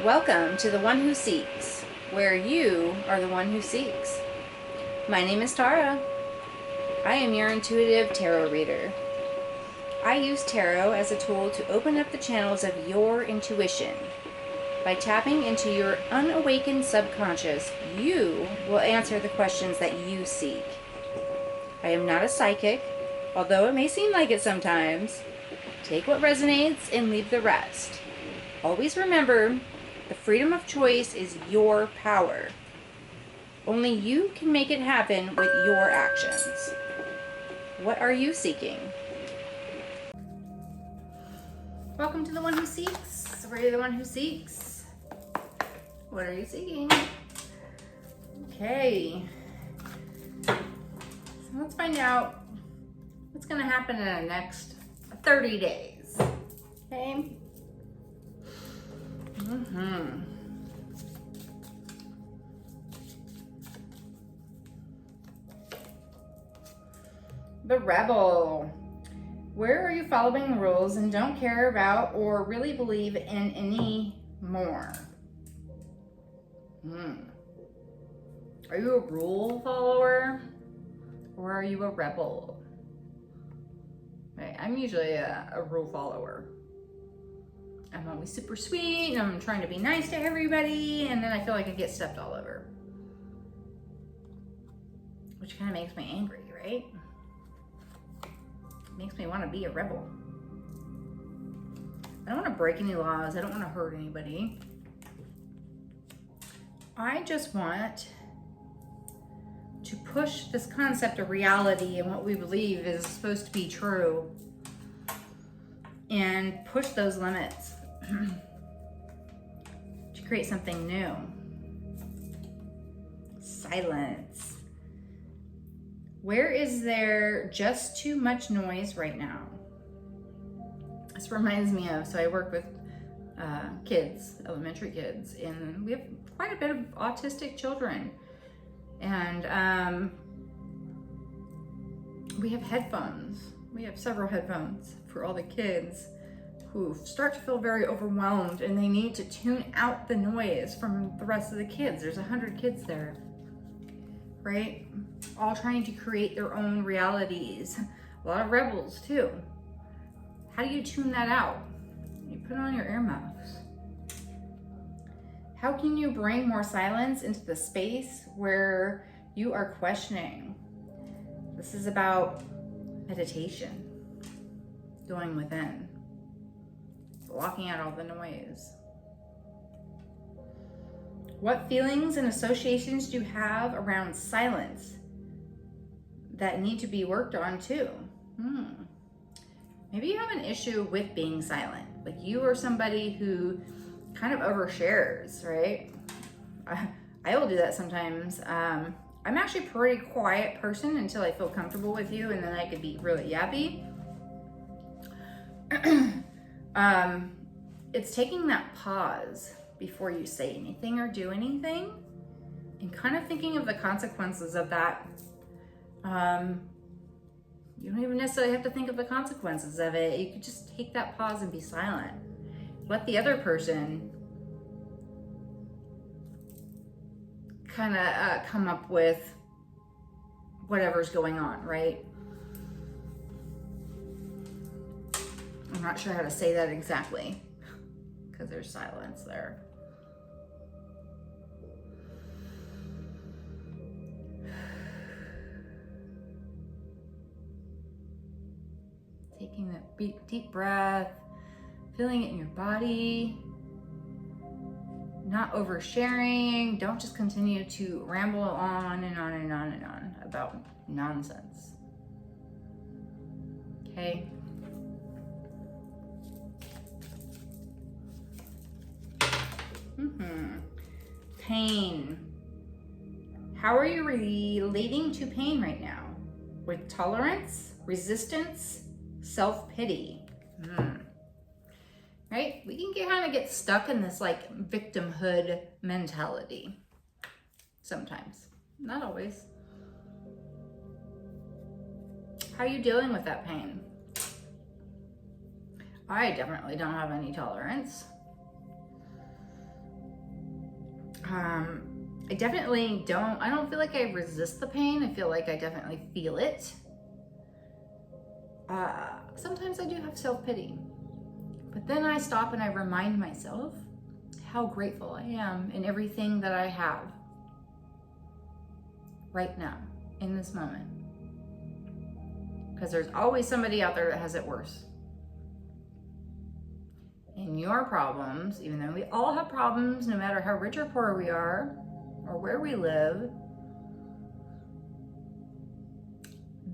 Welcome to The One Who Seeks, where you are the one who seeks. My name is Tara. I am your intuitive tarot reader. I use tarot as a tool to open up the channels of your intuition. By tapping into your unawakened subconscious, you will answer the questions that you seek. I am not a psychic, although it may seem like it sometimes. Take what resonates and leave the rest. Always remember, the freedom of choice is your power. Only you can make it happen with your actions. What are you seeking? Welcome to The One Who Seeks. We're the one who seeks. What are you seeking? Okay. So let's find out what's going to happen in the next 30 days. Okay. The Rebel. Where are you following the rules and don't care about or really believe in any more? Are you a rule follower or are you a rebel? Right, I'm usually a rule follower. I'm always super sweet and I'm trying to be nice to everybody, and then I feel like I get stepped all over. Which kind of makes me angry, right? It makes me want to be a rebel. I don't want to break any laws. I don't want to hurt anybody. I just want to push this concept of reality and what we believe is supposed to be true and push those limits to create something new. Silence. Where is there just too much noise right now? This reminds me of, so I work with kids, elementary kids, and we have quite a bit of autistic children. And we have headphones. We have several headphones for all the kids who start to feel very overwhelmed and they need to tune out the noise from the rest of the kids. There's 100 kids there, right? All trying to create their own realities. A lot of rebels too. How do you tune that out? You put on your earmuffs. How can you bring more silence into the space where you are questioning? This is about meditation, going within, blocking out all the noise. What feelings and associations do you have around silence that need to be worked on too? Maybe you have an issue with being silent. Like you are somebody who kind of overshares, right? I will do that sometimes. I'm actually a pretty quiet person until I feel comfortable with you, and then I could be really yappy. It's taking that pause before you say anything or do anything and kind of thinking of the consequences of that. You don't even necessarily have to think of the consequences of it. You could just take that pause and be silent. Let the other person kind of come up with whatever's going on, right? I'm not sure how to say that exactly because there's silence there. Taking that deep breath, feeling it in your body, not oversharing. Don't just continue to ramble on and on and on and on about nonsense. Okay? Pain. How are you relating to pain right now? With tolerance, resistance, self-pity? Right? We can kind of get stuck in this like victimhood mentality sometimes. Not always. How are you dealing with that pain? I definitely don't have any tolerance. I definitely I don't feel like I resist the pain. I feel like I definitely feel it. Sometimes I do have self-pity, but then I stop and I remind myself how grateful I am in everything that I have right now, in this moment. Because there's always somebody out there that has it worse. And your problems, even though we all have problems, no matter how rich or poor we are, or where we live,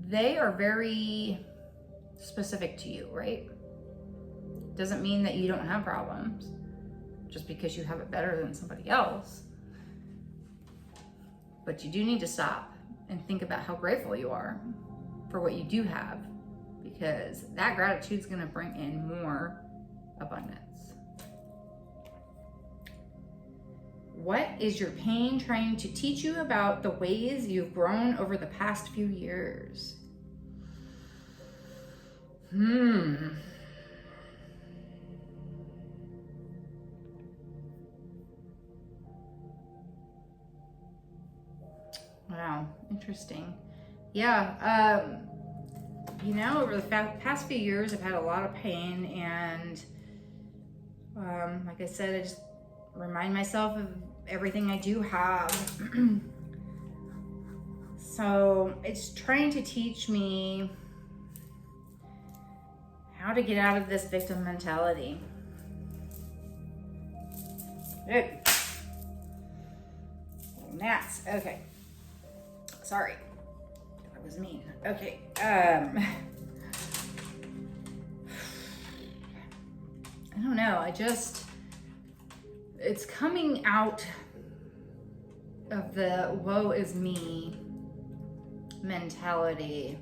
they are very specific to you, right? Doesn't mean that you don't have problems just because you have it better than somebody else. But you do need to stop and think about how grateful you are for what you do have, because that gratitude is going to bring in more abundance. What is your pain trying to teach you about the ways you've grown over the past few years? Wow, interesting. Yeah, you know, over the past few years, I've had a lot of pain, and like I said, I just remind myself of everything I do have. So it's trying to teach me how to get out of this victim mentality. Good. Gnats. Okay. Sorry. That was mean. Okay. I don't know. It's coming out of the woe is me mentality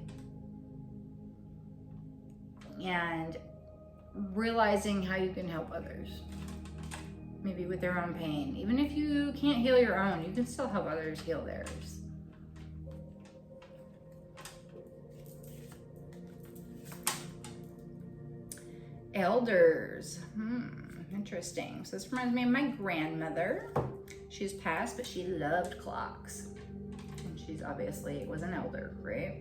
and realizing how you can help others, maybe with their own pain. Even if you can't heal your own, you can still help others heal theirs. Elders. Interesting. So this reminds me of my grandmother. She's passed, but she loved clocks. And she's obviously was an elder, right?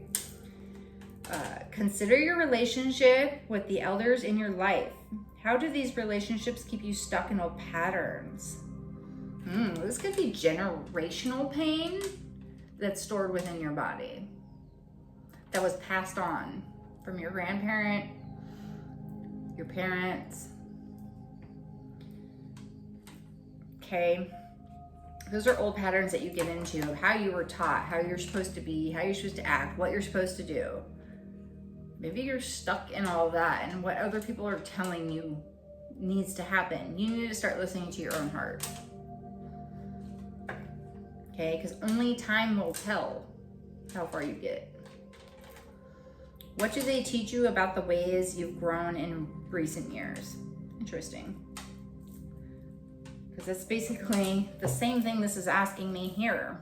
Consider your relationship with the elders in your life. How do these relationships keep you stuck in old patterns? This could be generational pain that's stored within your body, that was passed on from your grandparent, your parents. Okay, those are old patterns that you get into of how you were taught, how you're supposed to be, how you're supposed to act, what you're supposed to do. Maybe you're stuck in all that, and what other people are telling you needs to happen. You need to start listening to your own heart. Okay, because only time will tell how far you get. What do they teach you about the ways you've grown in recent years? Interesting. Because that's basically the same thing this is asking me here.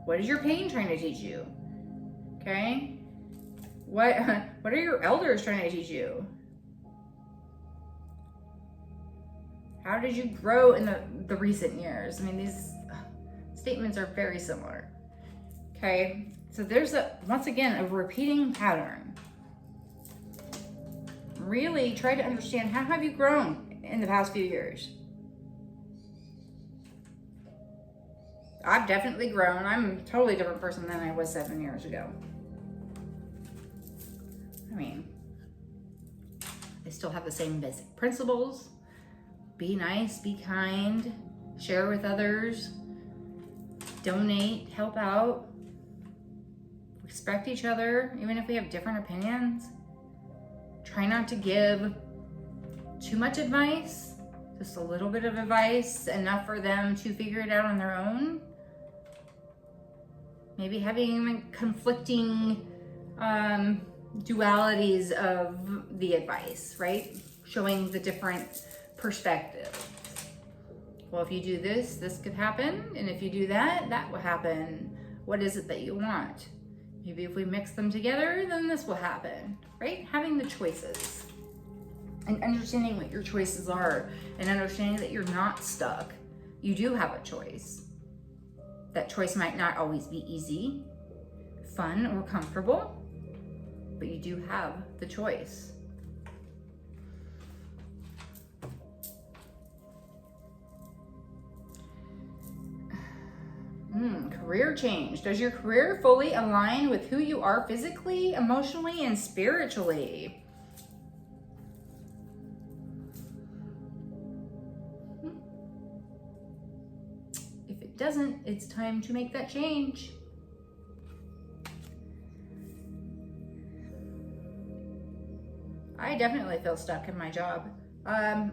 What is your pain trying to teach you? Okay? What are your elders trying to teach you? How did you grow in the recent years? I mean, these statements are very similar. Okay? So there's once again, a repeating pattern. Really try to understand, how have you grown in the past few years? I've definitely grown. I'm a totally different person than I was 7 years ago. I mean, I still have the same basic principles. Be nice, be kind, share with others, donate, help out, respect each other, even if we have different opinions. Try not to give too much advice, just a little bit of advice, enough for them to figure it out on their own. Maybe having conflicting dualities of the advice, right? Showing the different perspectives. Well, if you do this, this could happen. And if you do that, that will happen. What is it that you want? Maybe if we mix them together, then this will happen, right? Having the choices and understanding what your choices are, and understanding that you're not stuck. you do have a choice. That choice might not always be easy, fun, or comfortable, but you do have the choice. Career change. Does your career fully align with who you are physically, emotionally, and spiritually? If it doesn't, it's time to make that change. I definitely feel stuck in my job. I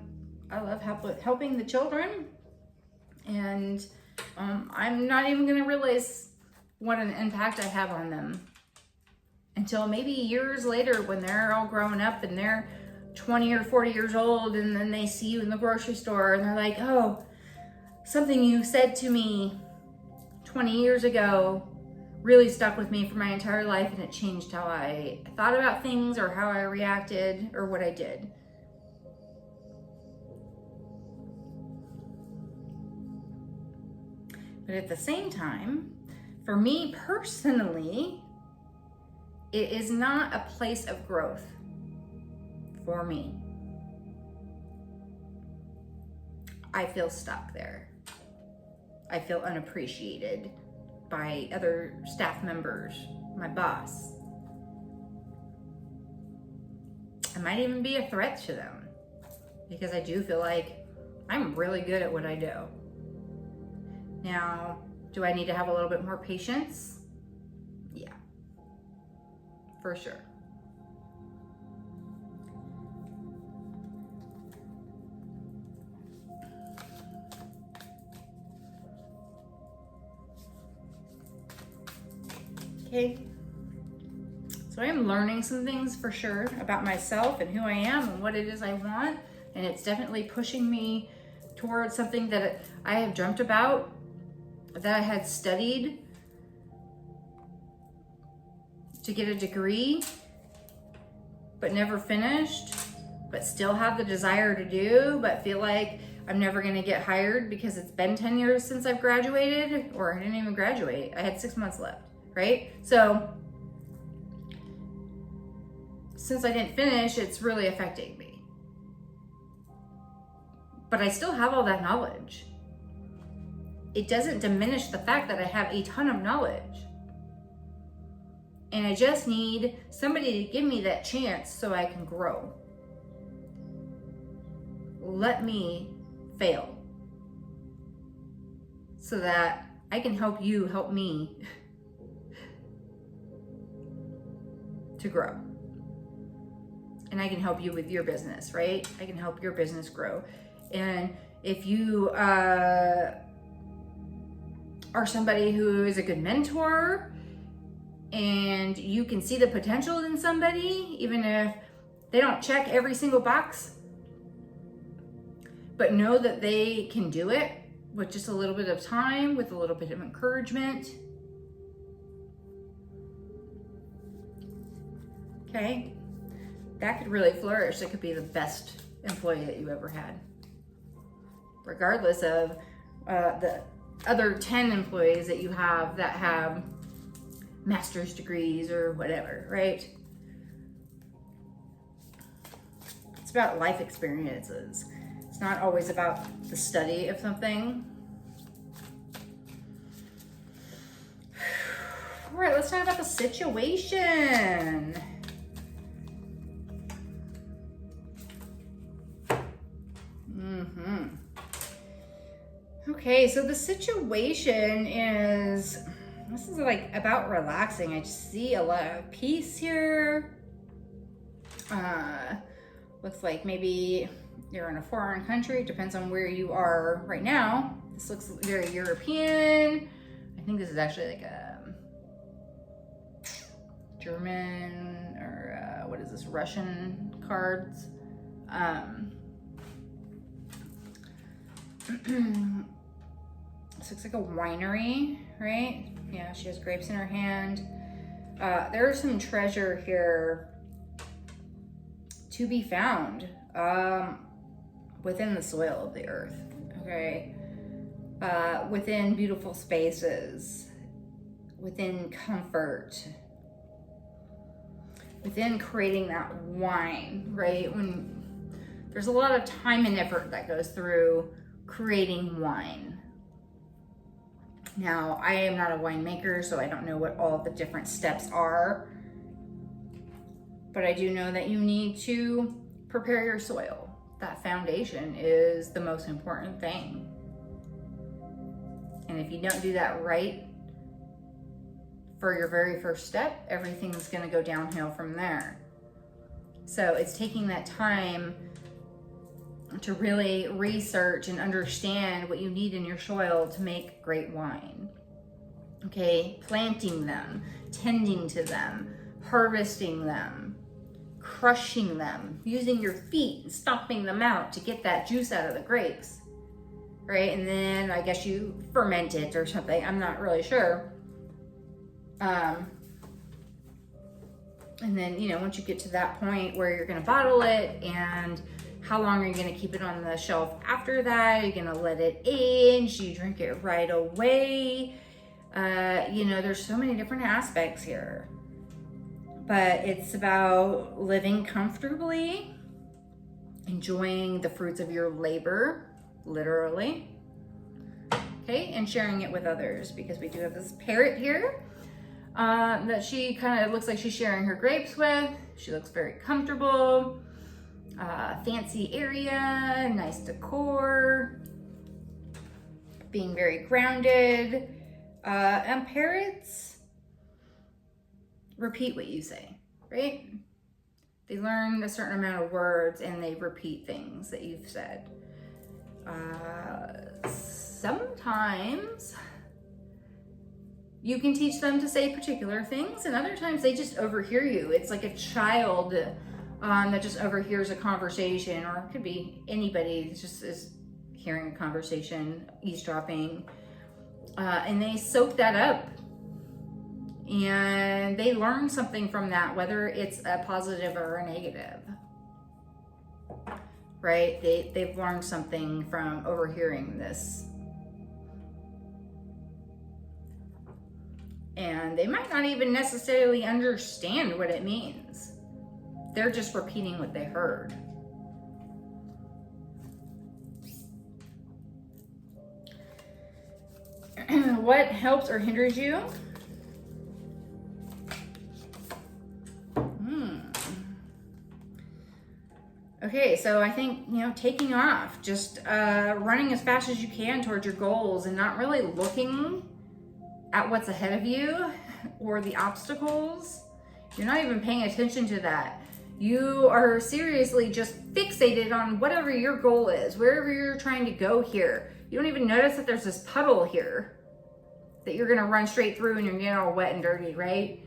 love helping the children, and I'm not even going to realize what an impact I have on them until maybe years later when they're all grown up and they're 20 or 40 years old, and then they see you in the grocery store and they're like, oh, something you said to me 20 years ago really stuck with me for my entire life, and it changed how I thought about things or how I reacted or what I did. But at the same time, for me personally, it is not a place of growth for me. I feel stuck there. I feel unappreciated by other staff members, my boss. I might even be a threat to them because I do feel like I'm really good at what I do. Now, do I need to have a little bit more patience? Yeah, for sure. Okay, so I am learning some things for sure about myself and who I am and what it is I want, and it's definitely pushing me towards something that I have dreamt about, that I had studied to get a degree, but never finished, but still have the desire to do, but feel like I'm never gonna get hired because it's been 10 years since I've graduated, or I didn't even graduate. I had 6 months left, right? So since I didn't finish, it's really affecting me. But I still have all that knowledge. It doesn't diminish the fact that I have a ton of knowledge. And I just need somebody to give me that chance so I can grow. Let me fail so that I can help you help me to grow. And I can help you with your business, right? I can help your business grow. And if you are somebody who is a good mentor and you can see the potential in somebody, even if they don't check every single box, but know that they can do it with just a little bit of time, with a little bit of encouragement. Okay, that could really flourish. It could be the best employee that you ever had, regardless of the other 10 employees that you have that have master's degrees or whatever, right? It's about life experiences. It's not always about the study of something. All right, let's talk about the situation. Okay, so the situation is, this is like about relaxing. I just see a lot of peace here. Looks like maybe you're in a foreign country. It depends on where you are right now. This looks very European. I think this is actually like a German or what is this, Russian cards. This looks like a winery, right? Yeah, she has grapes in her hand. There's some treasure here to be found within the soil of the earth, okay? within beautiful spaces, within comfort, within creating that wine, right? When there's a lot of time and effort that goes through creating wine. Now, I am not a winemaker, so I don't know what all the different steps are, but I do know that you need to prepare your soil. That foundation is the most important thing. And if you don't do that right for your very first step, everything's going to go downhill from there. So it's taking that time to really research and understand what you need in your soil to make great wine. Okay, planting them, tending to them, harvesting them, crushing them, using your feet and stomping them out to get that juice out of the grapes, right? And then I guess you ferment it or something, I'm not really sure. And then, you know, once you get to that point where you're going to bottle it, and how long are you going to keep it on the shelf after that? Are you going to let it age? Do you drink it right away? You know, there's so many different aspects here. But it's about living comfortably, enjoying the fruits of your labor, literally. Okay, and sharing it with others, because we do have this parrot here that she kind of looks like she's sharing her grapes with. She looks very comfortable. Fancy area, nice decor, being very grounded. And parrots repeat what you say, right? They learn a certain amount of words and they repeat things that you've said. Sometimes you can teach them to say particular things, and other times they just overhear you. It's like a child that just overhears a conversation, or it could be anybody that just is hearing a conversation, eavesdropping, and they soak that up and they learn something from that, whether it's a positive or a negative, right? They've learned something from overhearing this. And they might not even necessarily understand what it means. They're just repeating what they heard. What helps or hinders you? Okay, so I think, you know, taking off, just running as fast as you can towards your goals and not really looking at what's ahead of you or the obstacles. You're not even paying attention to that. You are seriously just fixated on whatever your goal is, wherever you're trying to go here. You don't even notice that there's this puddle here that you're gonna run straight through and you're getting all wet and dirty, right?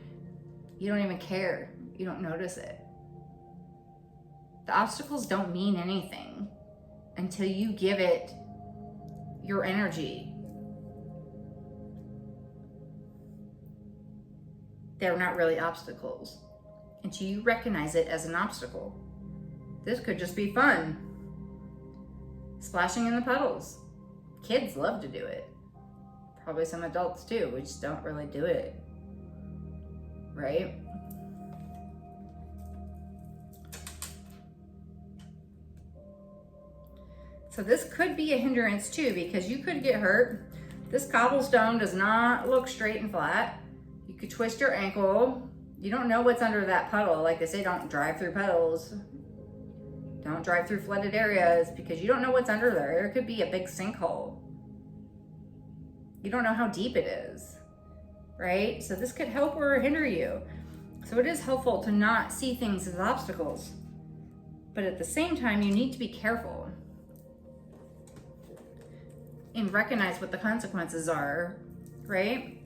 You don't even care. You don't notice it. The obstacles don't mean anything until you give it your energy. They're not really obstacles until you recognize it as an obstacle. This could just be fun. Splashing in the puddles. Kids love to do it. Probably some adults too. We just don't really do it, right? So this could be a hindrance too, because you could get hurt. This cobblestone does not look straight and flat. You could twist your ankle. You don't know what's under that puddle. Like they say, don't drive through puddles. Don't drive through flooded areas, because you don't know what's under there. There could be a big sinkhole. You don't know how deep it is, right? So this could help or hinder you. So it is helpful to not see things as obstacles, but at the same time, you need to be careful and recognize what the consequences are, right?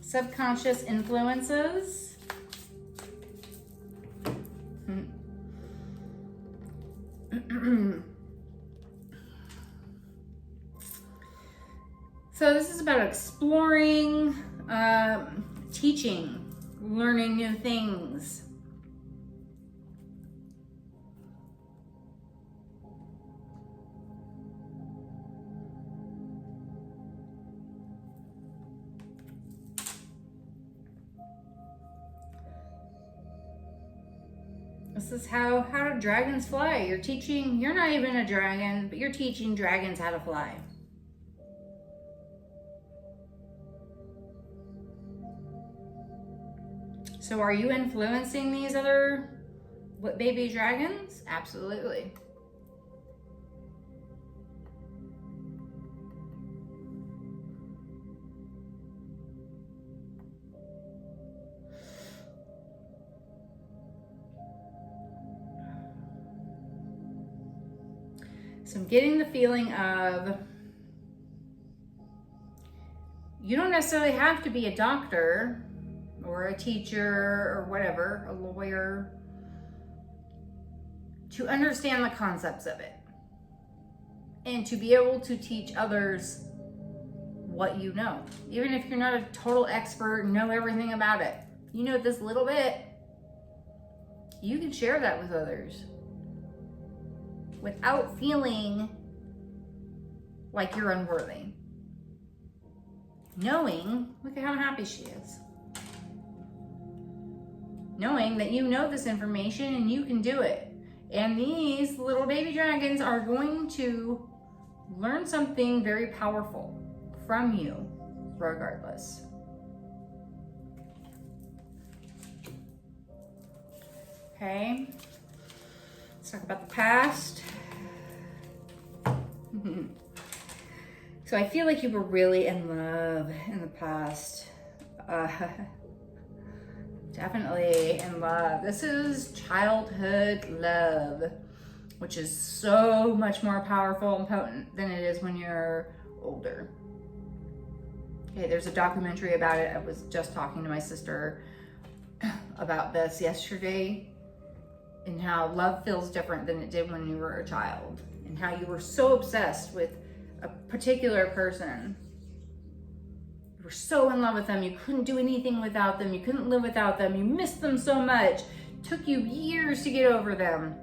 Subconscious influences. So this is about exploring, teaching, learning new things. This is how dragons fly. You're not even a dragon, but you're teaching dragons how to fly. So are you influencing these other baby dragons? Absolutely. So I'm getting the feeling of you don't necessarily have to be a doctor or a teacher or whatever, a lawyer, to understand the concepts of it and to be able to teach others what you know. Even if you're not a total expert and know everything about it, you know this little bit, you can share that with others without feeling like you're unworthy. Knowing, look at how happy she is. Knowing that you know this information and you can do it. And these little baby dragons are going to learn something very powerful from you, regardless. Okay, let's talk about the past. So I feel like you were really in love in the past. Definitely in love. This is childhood love, which is so much more powerful and potent than it is when you're older. Okay, there's a documentary about it. I was just talking to my sister about this yesterday, and how love feels different than it did when you were a child, and how you were so obsessed with a particular person. You were so in love with them, you couldn't do anything without them, you couldn't live without them, you missed them so much. It took you years to get over them.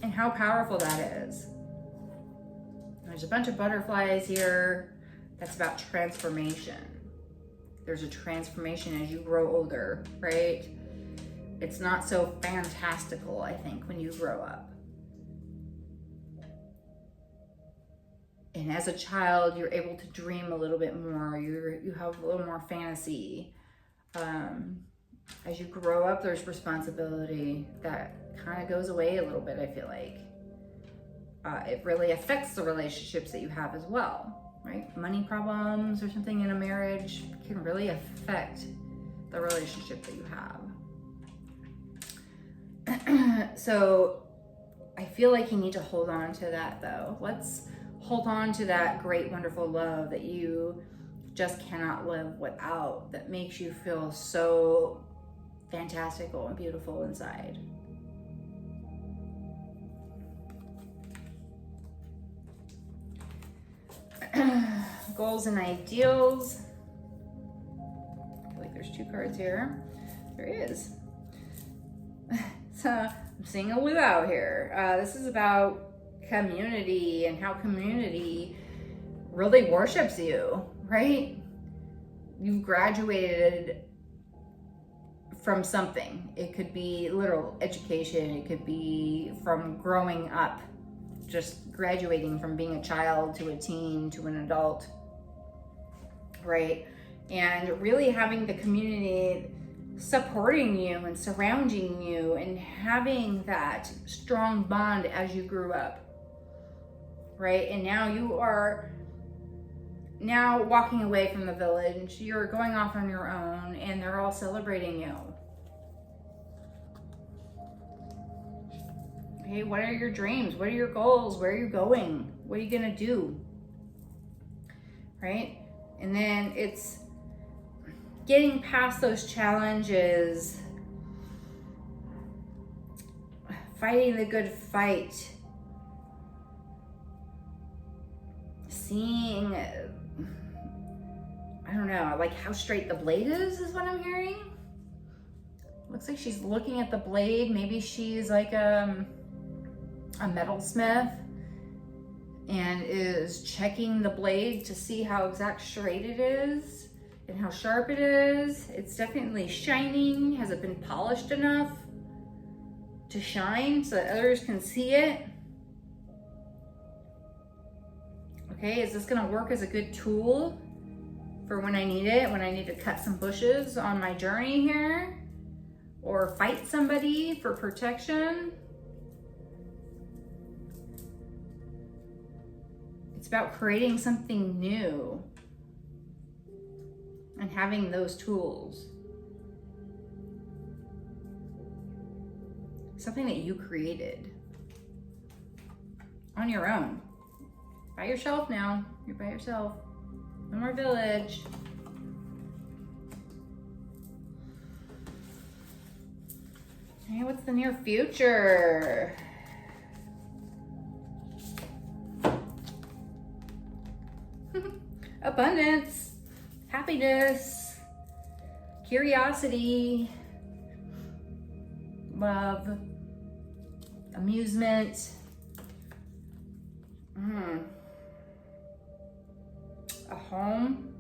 And how powerful that is. There's a bunch of butterflies here. That's about transformation. There's a transformation as you grow older, right? It's not so fantastical, I think, when you grow up. And as a child, you're able to dream a little bit more. You have a little more fantasy. As you grow up, there's responsibility that kind of goes away a little bit, I feel like. It really affects the relationships that you have as well, right? Money problems or something in a marriage can really affect the relationship that you have. So I feel like you need to hold on to that, though. Let's hold on to that great, wonderful love that you just cannot live without, that makes you feel so fantastical and beautiful inside. Goals and ideals. I feel like there's two cards here. There is. So I'm seeing a luau here. This is about community and how community really worships you, right? You've graduated from something. It could be literal education. It could be from growing up, just graduating from being a child to a teen to an adult, right? And really having the community supporting you and surrounding you and having that strong bond as you grew up, right? And now you are walking away from the village. You're going off on your own and they're all celebrating you. Okay, what are your dreams? What are your goals? Where are you going? What are you gonna do? Right? And then it's getting past those challenges, fighting the good fight, seeing, I don't know, like how straight the blade is what I'm hearing. Looks like she's looking at the blade. Maybe she's like a metalsmith, and is checking the blade to see how exact straight it is and how sharp it is. It's definitely shining. Has it been polished enough to shine so that others can see it? Okay, is this gonna work as a good tool for when I need it, when I need to cut some bushes on my journey here, or fight somebody for protection? It's about creating something new and having those tools. Something that you created on your own. By yourself now. You're by yourself. No more village. Okay, what's the near future? Abundance, happiness, curiosity, love, amusement, a home,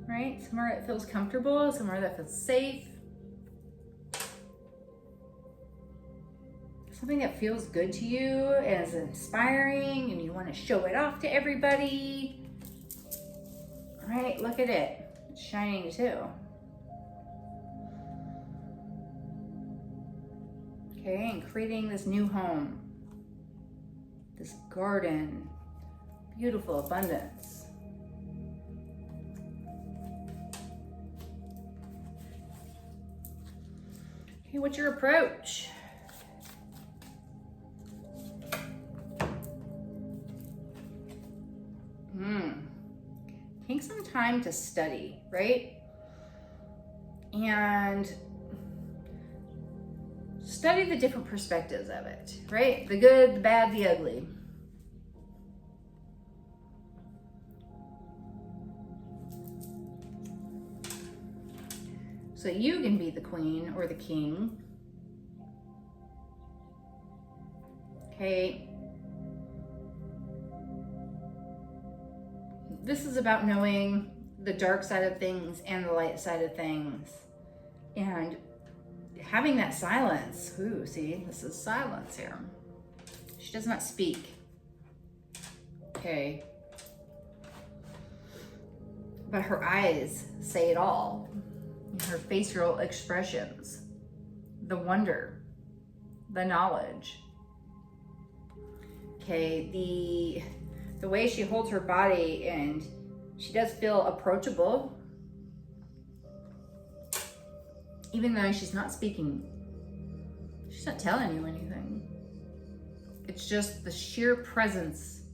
right? Somewhere that feels comfortable, somewhere that feels safe. Something that feels good to you and is inspiring and you want to show it off to everybody. All right, look at it. It's shining too. Okay, and creating this new home, this garden, beautiful abundance. Okay, what's your approach? Take some time to study, right? And study the different perspectives of it, right? The good, the bad, the ugly. So you can be the queen or the king. Okay. This is about knowing the dark side of things and the light side of things. And having that silence. Ooh, see, this is silence here. She does not speak. Okay. But her eyes say it all. Her facial expressions. The wonder. The knowledge. Okay, the way she holds her body, and she does feel approachable. Even though she's not speaking. She's not telling you anything. It's just the sheer presence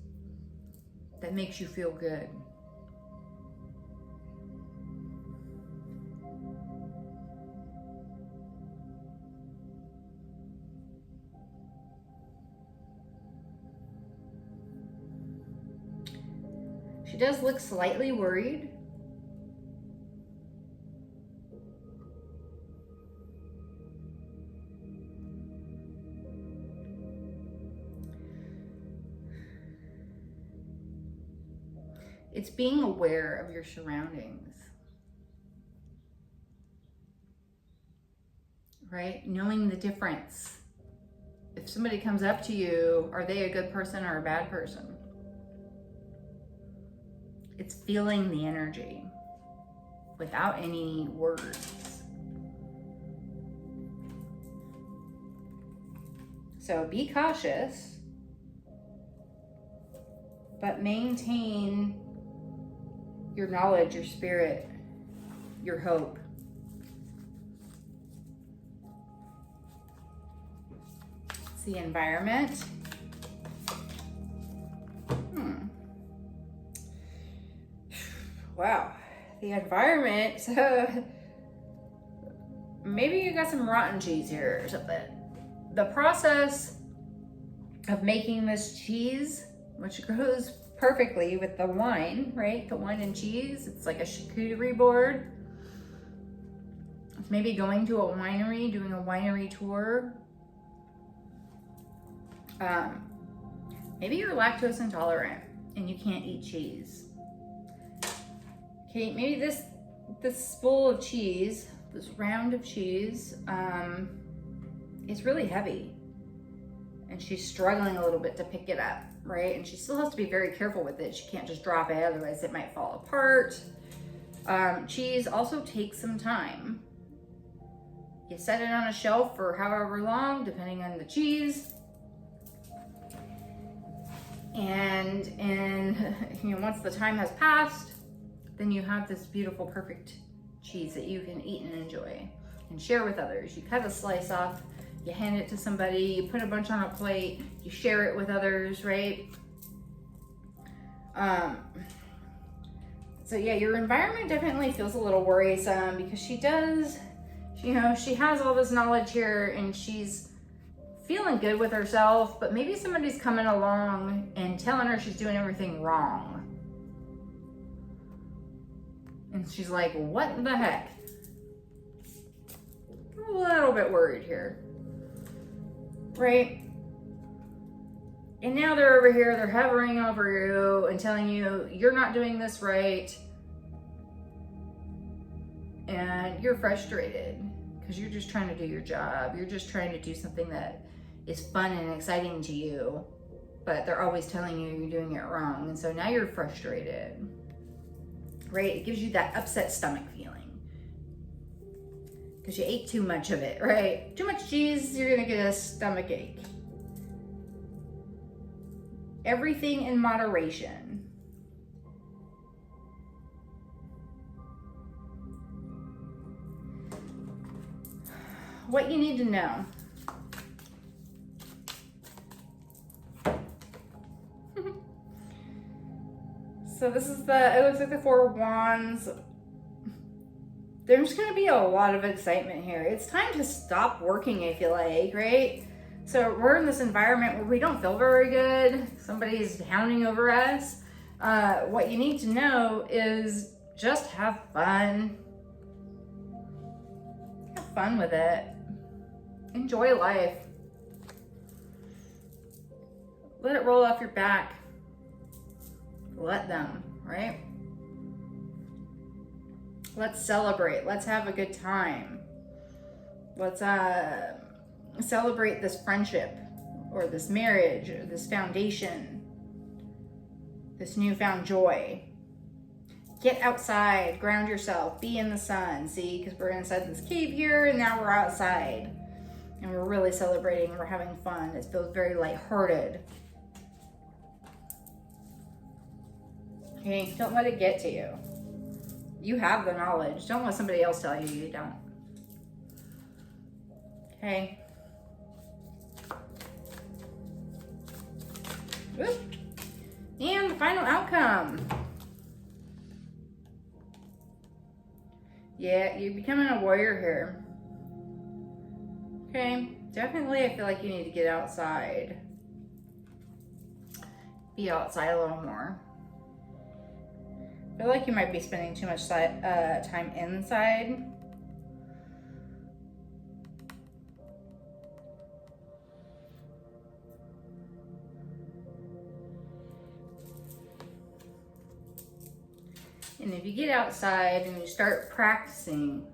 that makes you feel good. She does look slightly worried. It's being aware of your surroundings, right? Knowing the difference. If somebody comes up to you, are they a good person or a bad person? It's feeling the energy without any words. So be cautious, but maintain your knowledge, your spirit, your hope. It's the environment. Wow, the environment. So maybe you got some rotten cheese here or something. The process of making this cheese, which goes perfectly with the wine, right? The wine and cheese. It's like a charcuterie board. It's maybe going to a winery, doing a winery tour. Maybe you're lactose intolerant and you can't eat cheese. Okay, maybe this bowl of cheese, this round of cheese, is really heavy. And she's struggling a little bit to pick it up, right? And she still has to be very careful with it. She can't just drop it, otherwise it might fall apart. Cheese also takes some time. You set it on a shelf for however long, depending on the cheese. And once the time has passed, then you have this beautiful, perfect cheese that you can eat and enjoy and share with others. You cut a slice off, you hand it to somebody, you put a bunch on a plate, you share it with others, right? So yeah, your environment definitely feels a little worrisome because she does, she has all this knowledge here and she's feeling good with herself, but maybe somebody's coming along and telling her she's doing everything wrong. And she's like, what the heck? I'm a little bit worried here, right? And now they're over here, they're hovering over you and telling you, you're not doing this right. And you're frustrated because you're just trying to do your job. You're just trying to do something that is fun and exciting to you, but they're always telling you you're doing it wrong. And so now you're frustrated, right? It gives you that upset stomach feeling because you ate too much of it, right? Too much cheese, you're gonna get a stomach ache. Everything in moderation. What you need to know. So this is it looks like the Four of Wands. There's gonna be a lot of excitement here. It's time to stop working, I feel like, right? So we're in this environment where we don't feel very good. Somebody's hounding over us. What you need to know is just have fun. Have fun with it. Enjoy life. Let it roll off your back. Let them, right? Let's celebrate. Let's have a good time. Let's celebrate this friendship or this marriage or this foundation, this newfound joy. Get outside, ground yourself, be in the sun. See, because we're inside this cave here and now we're outside and we're really celebrating. We're having fun. It feels very lighthearted. Okay, don't let it get to you. You have the knowledge. Don't let somebody else tell you you don't. Okay. Whoop. And the final outcome. Yeah, you're becoming a warrior here. Okay, definitely I feel like you need to get outside. Be outside a little more. I feel like you might be spending too much time inside. And if you get outside and you start practicing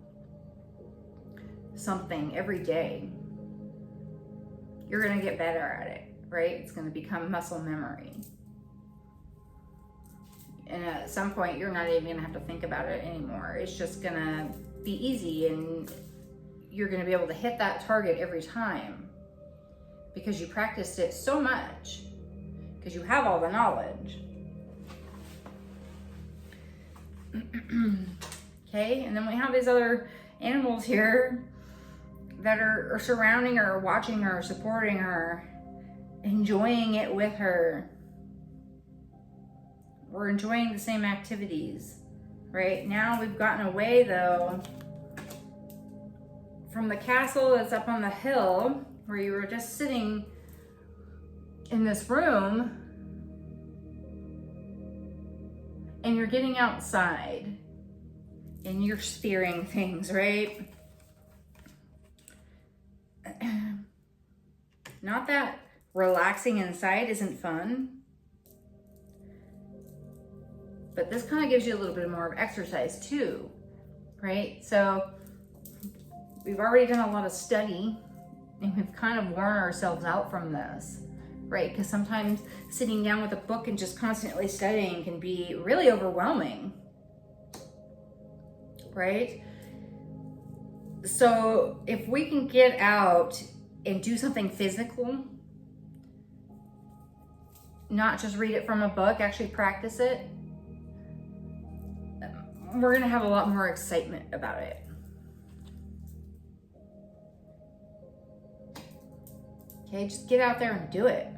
something every day, you're gonna get better at it, right? It's gonna become muscle memory. And at some point, you're not even gonna have to think about it anymore. It's just gonna be easy and you're gonna be able to hit that target every time because you practiced it so much, because you have all the knowledge. Okay, and then we have these other animals here that are surrounding her, watching her, supporting her, enjoying it with her. We're enjoying the same activities. Right now we've gotten away though from the castle that's up on the hill where you were just sitting in this room, and you're getting outside and you're spearing things, right? Not that relaxing inside isn't fun. But this kind of gives you a little bit more of exercise too, right? So we've already done a lot of study and we've kind of worn ourselves out from this, right? Because sometimes sitting down with a book and just constantly studying can be really overwhelming, right? So if we can get out and do something physical, not just read it from a book, actually practice it, we're gonna have a lot more excitement about it. Okay, just get out there and do it.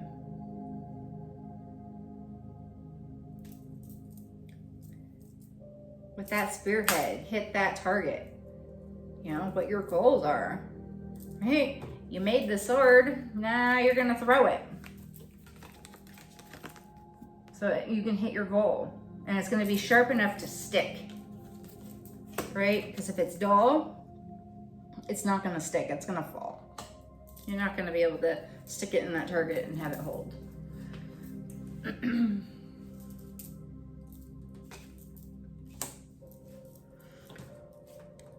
With that spearhead, hit that target. You know, what your goals are. Right? You made the sword, now you're gonna throw it. So that you can hit your goal. And it's gonna be sharp enough to stick. Right? Because if it's dull, it's not gonna stick, it's gonna fall. You're not gonna be able to stick it in that target and have it hold.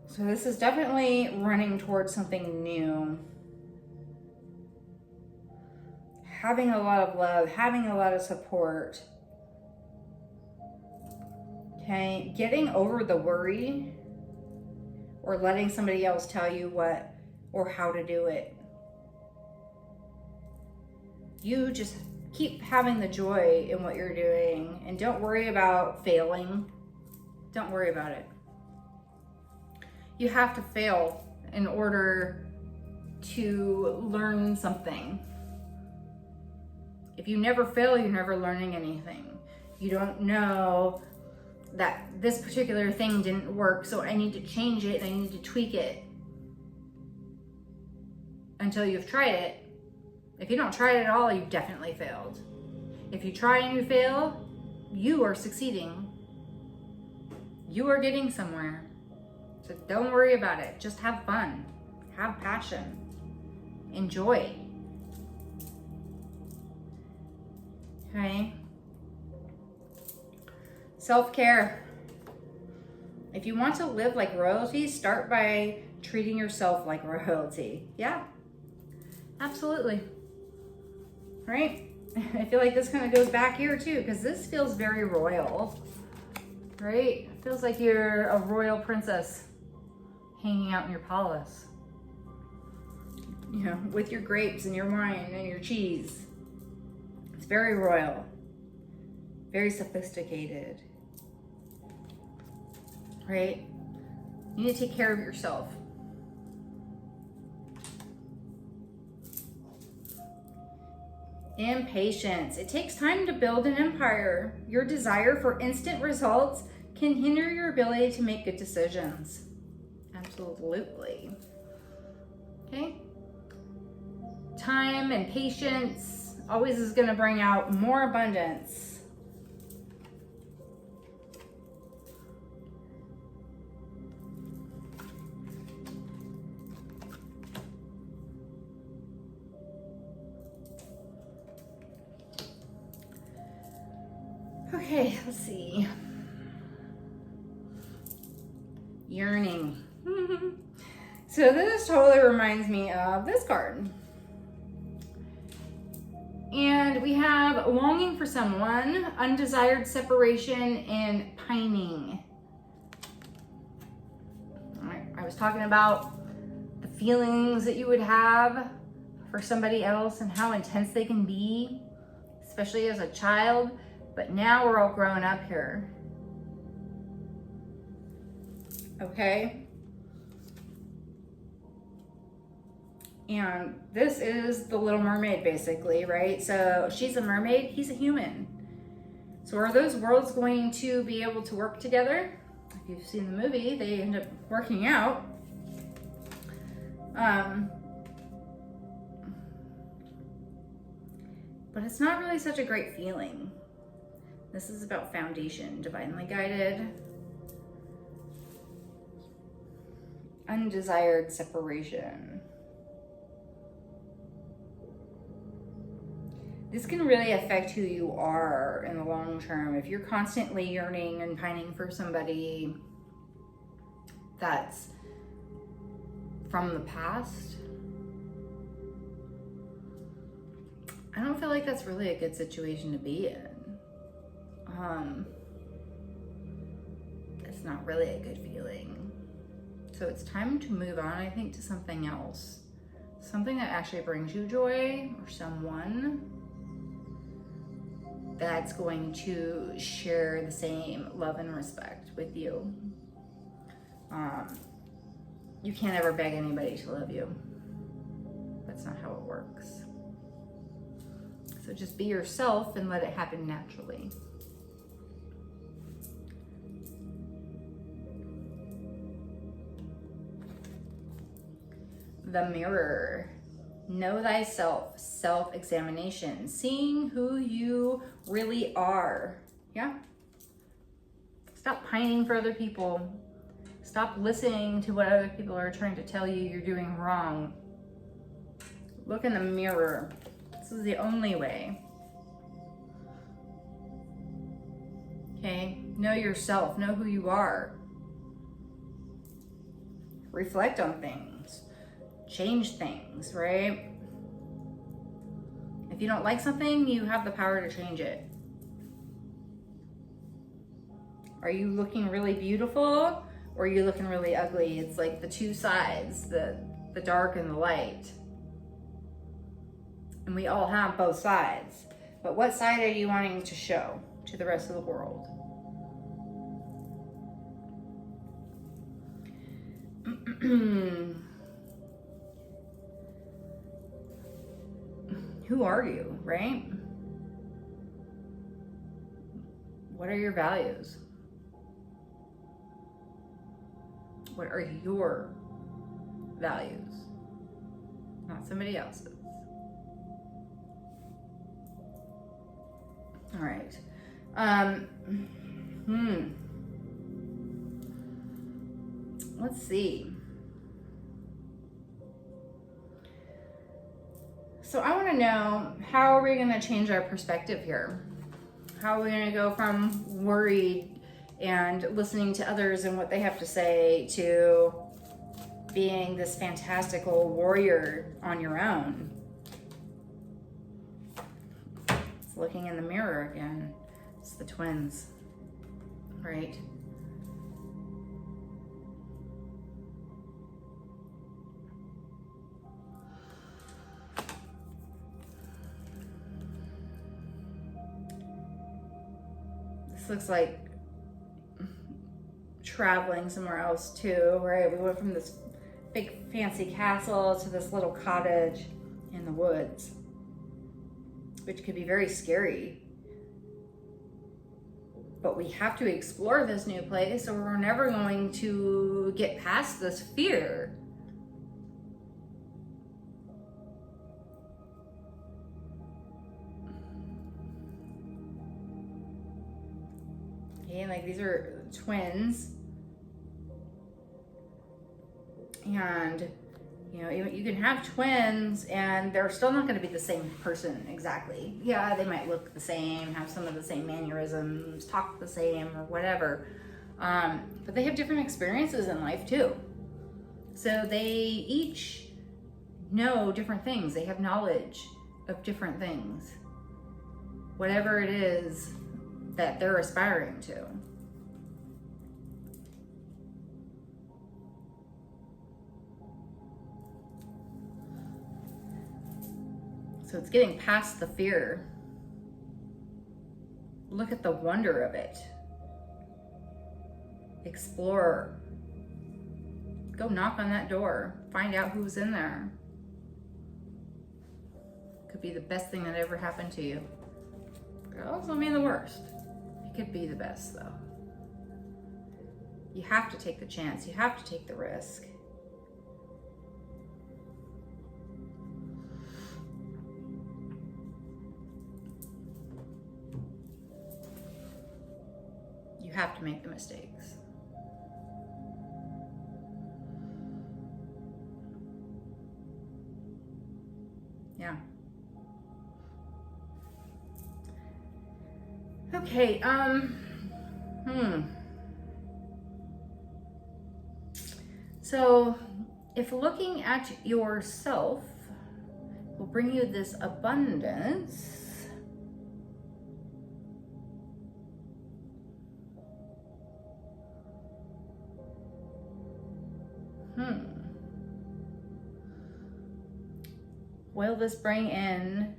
So this is definitely running towards something new. Having a lot of love, having a lot of support. Okay, getting over the worry or letting somebody else tell you what or how to do it. You just keep having the joy in what you're doing and don't worry about failing. Don't worry about it. You have to fail in order to learn something. If you never fail, you're never learning anything. You don't know that this particular thing didn't work, so I need to change it and I need to tweak it until you've tried it. If you don't try it at all, you've definitely failed. If you try and you fail, you are succeeding. You are getting somewhere. So don't worry about it. Just have fun. Have passion. Enjoy. Okay? Self-care. If you want to live like royalty, start by treating yourself like royalty. Yeah, absolutely. Right? I feel like this kind of goes back here too, because this feels very royal. Right? It feels like you're a royal princess hanging out in your palace. You know, with your grapes and your wine and your cheese. It's very royal. Very sophisticated. Right? You need to take care of yourself. Impatience. It takes time to build an empire. Your desire for instant results can hinder your ability to make good decisions. Absolutely. Okay? Time and patience always is going to bring out more abundance. Okay, let's see. Yearning. So this totally reminds me of this card. And we have longing for someone, undesired separation, and pining. All right, I was talking about the feelings that you would have for somebody else and how intense they can be, especially as a child. But now we're all grown up here. Okay? And this is the Little Mermaid, basically, right? So she's a mermaid, he's a human. So are those worlds going to be able to work together? If you've seen the movie, they end up working out. But it's not really such a great feeling. This is about foundation, divinely guided. Undesired separation. This can really affect who you are in the long term. If you're constantly yearning and pining for somebody that's from the past, I don't feel like that's really a good situation to be in. It's not really a good feeling. So it's time to move on, I think, to something else. Something that actually brings you joy, or someone that's going to share the same love and respect with you. You can't ever beg anybody to love you. That's not how it works. So just be yourself and let it happen naturally. The Mirror. Know thyself, self-examination, seeing who you really are. Yeah. Stop pining for other people. Stop listening to what other people are trying to tell you you're doing wrong. Look in the mirror. This is the only way. Okay? Know yourself. Know who you are. Reflect on things. Change things, right? If you don't like something, you have the power to change it. Are you looking really beautiful, or are you looking really ugly? It's like the two sides, the dark and the light. And we all have both sides. But what side are you wanting to show to the rest of the world? Who are you, right? What are your values? What are your values? Not somebody else's. All right. Let's see. So I want to know, how are we going to change our perspective here? How are we going to go from worried and listening to others and what they have to say to being this fantastical warrior on your own? It's looking in the mirror again. It's the twins, right? Looks like traveling somewhere else too, right? We went from this big fancy castle to this little cottage in the woods, which could be very scary. But we have to explore this new place, or we're never going to get past this fear. Okay, like these are twins, and you know, you can have twins and they're still not going to be the same person exactly. Yeah, they might look the same, have some of the same mannerisms, talk the same or whatever, but they have different experiences in life too. So they each know different things. They have knowledge of different things, whatever it is that they're aspiring to. So it's getting past the fear. Look at the wonder of it. Explore. Go knock on that door. Find out who's in there. Could be the best thing that ever happened to you. Could also mean the worst. It could be the best though. You have to take the chance. You have to take the risk. You have to make the mistakes. Yeah. Okay, So, if looking at yourself will bring you this abundance, will this bring in,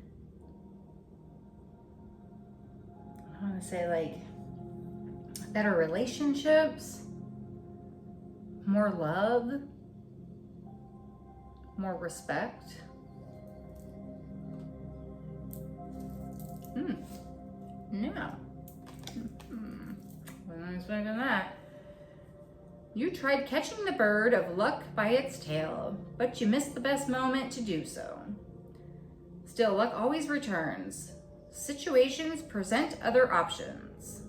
I want to say, like, better relationships, more love, more respect? No. Wasn't expecting that. You tried catching the bird of luck by its tail, but you missed the best moment to do so. Still, luck always returns. Situations present other options.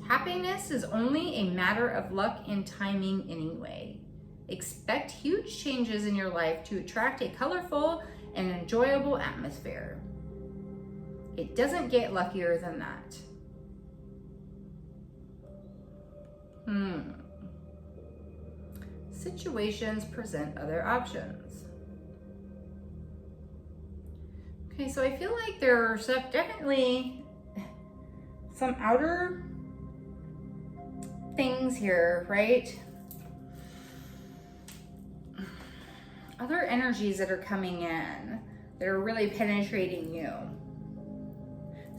Happiness is only a matter of luck and timing anyway. Expect huge changes in your life to attract a colorful and enjoyable atmosphere. It doesn't get luckier than that. Situations present other options. Okay, so I feel like there are definitely some outer things here, right? Other energies that are coming in that are really penetrating you.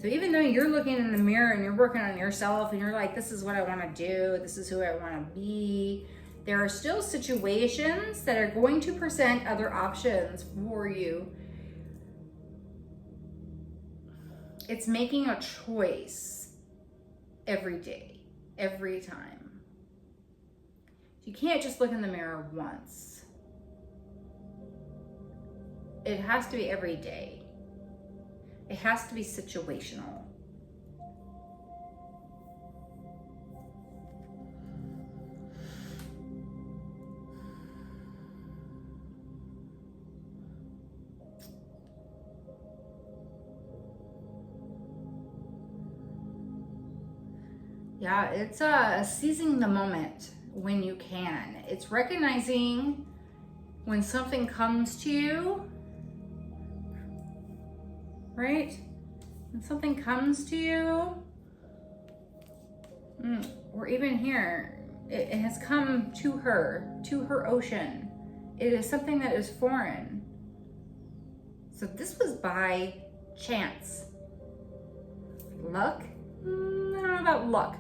So even though you're looking in the mirror and you're working on yourself and you're like, this is what I want to do, this is who I want to be, there are still situations that are going to present other options for you. It's making a choice every day, every time. You can't just look in the mirror once. It has to be every day. It has to be situational. Yeah, it's seizing the moment when you can. It's recognizing when something comes to you, right? When something comes to you, or even here, it has come to her ocean. It is something that is foreign. So this was by chance. Luck? I don't know about luck.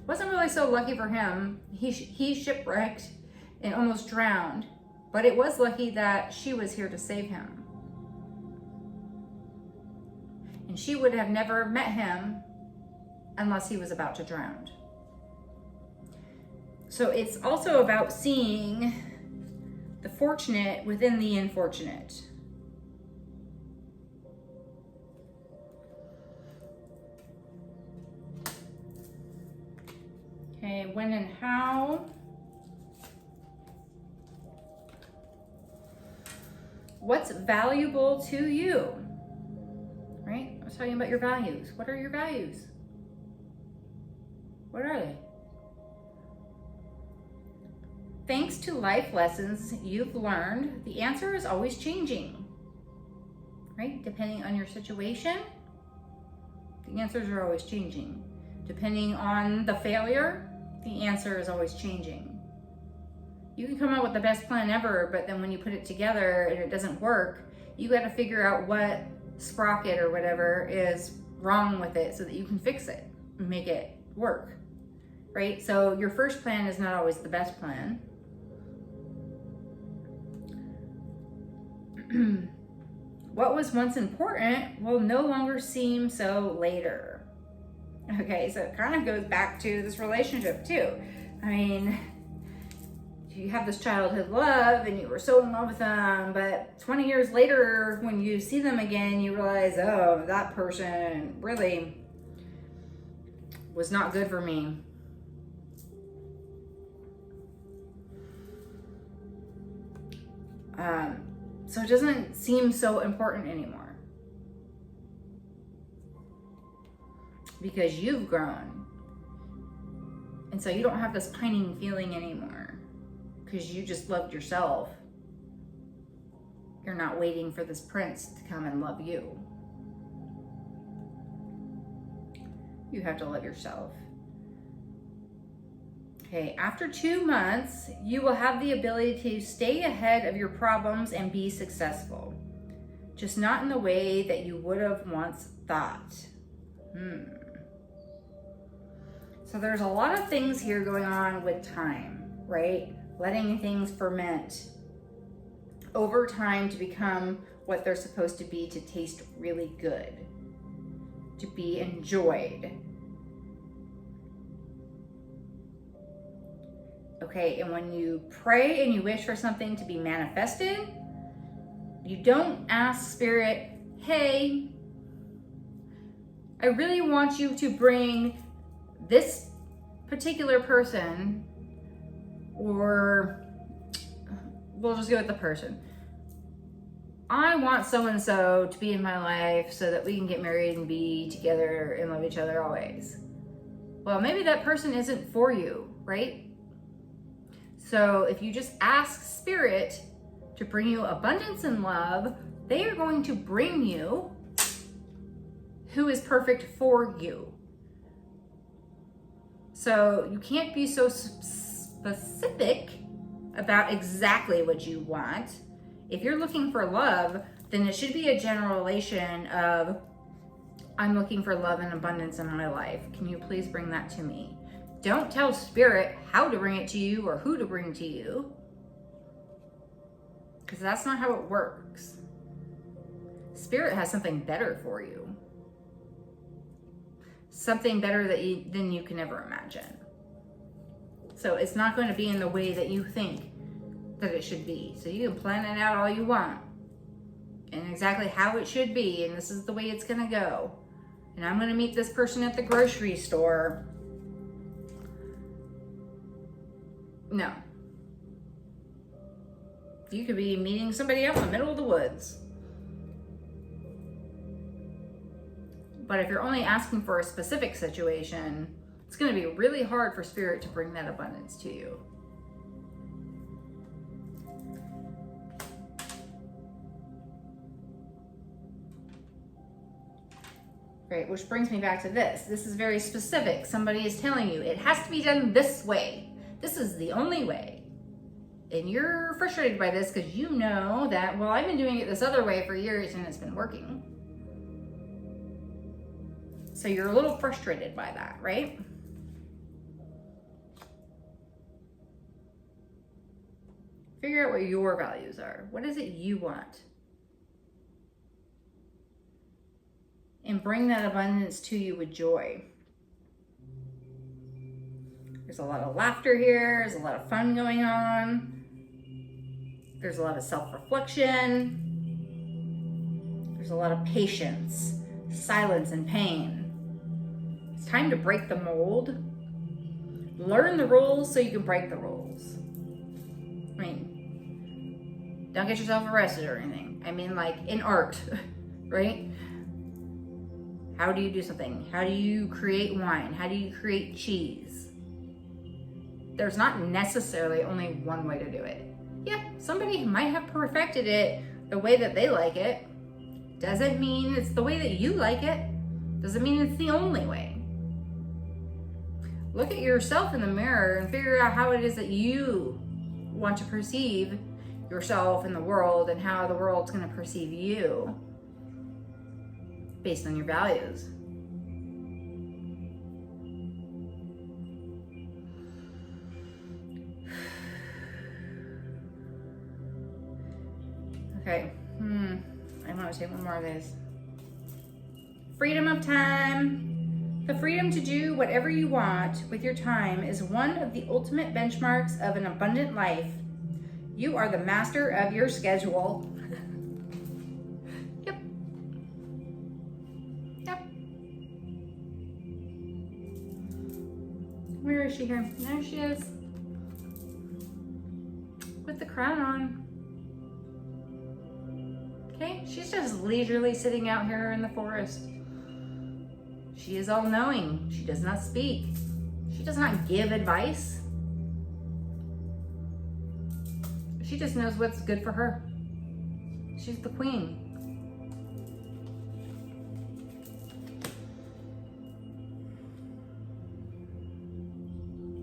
Wasn't really so lucky for him. He shipwrecked and almost drowned, but it was lucky that she was here to save him. And she would have never met him unless he was about to drown. So it's also about seeing the fortunate within the unfortunate. Okay, when and how. What's valuable to you? Right? I was talking about your values. What are your values? What are they? Thanks to life lessons you've learned, the answer is always changing. Right? Depending on your situation, the answers are always changing. Depending on the failure, the answer is always changing. You can come up with the best plan ever, but then when you put it together and it doesn't work, you got to figure out what sprocket or whatever is wrong with it so that you can fix it and make it work, right? So your first plan is not always the best plan. What was once important will no longer seem so later. Okay, so it kind of goes back to this relationship too. I mean, you have this childhood love and you were so in love with them, but 20 years later, when you see them again, you realize, oh, that person really was not good for me. So it doesn't seem so important anymore. because you've grown. And so you don't have this pining feeling anymore because you just loved yourself. You're not waiting for this prince to come and love you. You have to love yourself. Okay, after 2 months, you will have the ability to stay ahead of your problems and be successful. Just not in the way that you would have once thought. So there's a lot of things here going on with time, right? Letting things ferment over time to become what they're supposed to be, to taste really good, to be enjoyed. Okay, and when you pray and you wish for something to be manifested, you don't ask Spirit, hey, I really want you to bring this particular person, or we'll just go with the person. I want so-and-so to be in my life so that we can get married and be together and love each other always. Well, maybe that person isn't for you, right? So if you just ask Spirit to bring you abundance and love, they are going to bring you who is perfect for you. So you can't be so specific about exactly what you want. If you're looking for love, then it should be a generalization of, I'm looking for love and abundance in my life. Can you please bring that to me? Don't tell Spirit how to bring it to you or who to bring to you, because that's not how it works. Spirit has something better for you. Something better than you can ever imagine. So it's not going to be in the way that you think that it should be. So you can plan it out all you want and exactly how it should be, and this is the way it's going to go. And I'm going to meet this person at the grocery store. No. You could be meeting somebody out in the middle of the woods. But if you're only asking for a specific situation, it's going to be really hard for Spirit to bring that abundance to you. Great, which brings me back to this. This is very specific. Somebody is telling you it has to be done this way. This is the only way. And you're frustrated by this because you know that, well, I've been doing it this other way for years and it's been working. So you're a little frustrated by that, right? Figure out what your values are. What is it you want? And bring that abundance to you with joy. There's a lot of laughter here. There's a lot of fun going on. There's a lot of self-reflection. There's a lot of patience, silence, and pain. It's time to break the mold. Learn the rules so you can break the rules. I mean, don't get yourself arrested or anything. I mean, like in art, right? How do you do something? How do you create wine? How do you create cheese? There's not necessarily only one way to do it. Yeah, somebody might have perfected it the way that they like it. Doesn't mean it's the way that you like it. Doesn't mean it's the only way. Look at yourself in the mirror and figure out how it is that you want to perceive yourself in the world and how the world's going to perceive you based on your values. Okay, I want to take one more of these. Freedom of time. The freedom to do whatever you want with your time is one of the ultimate benchmarks of an abundant life. You are the master of your schedule. Yep. Where is she here? There she is. With the crown on. Okay, she's just leisurely sitting out here in the forest. She is all-knowing. She does not speak. She does not give advice. She just knows what's good for her. She's the queen.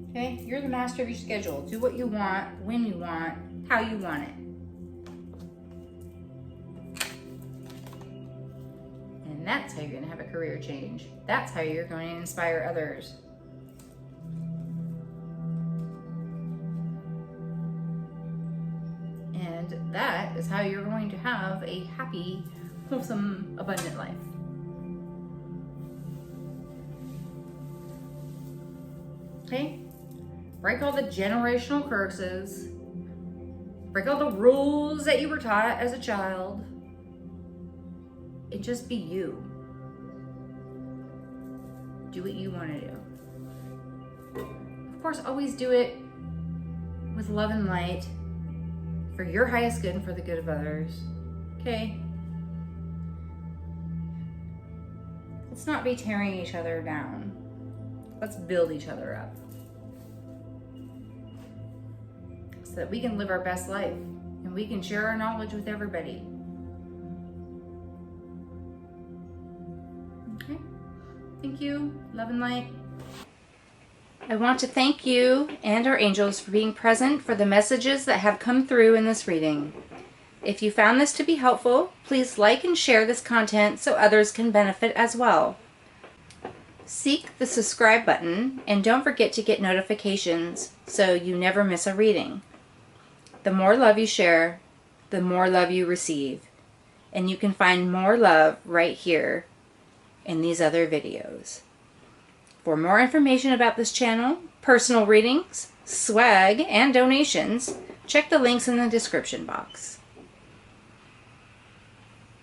Okay, you're the master of your schedule. Do what you want, when you want, how you want it. And that's how you're going to have a career change. That's how you're going to inspire others. And that is how you're going to have a happy, wholesome, abundant life. Okay? Break all the generational curses. Break all the rules that you were taught as a child. And just be you. Do what you want to do. Of course, always do it with love and light for your highest good and for the good of others. Okay? Let's not be tearing each other down. Let's build each other up. So that we can live our best life and we can share our knowledge with everybody. Okay? Thank you. Love and light. I want to thank you and our angels for being present for the messages that have come through in this reading. If you found this to be helpful, please like and share this content so others can benefit as well. Seek the subscribe button and don't forget to get notifications so you never miss a reading. The more love you share, the more love you receive. And you can find more love right here in these other videos. For more information about this channel, personal readings, swag, and donations, check the links in the description box.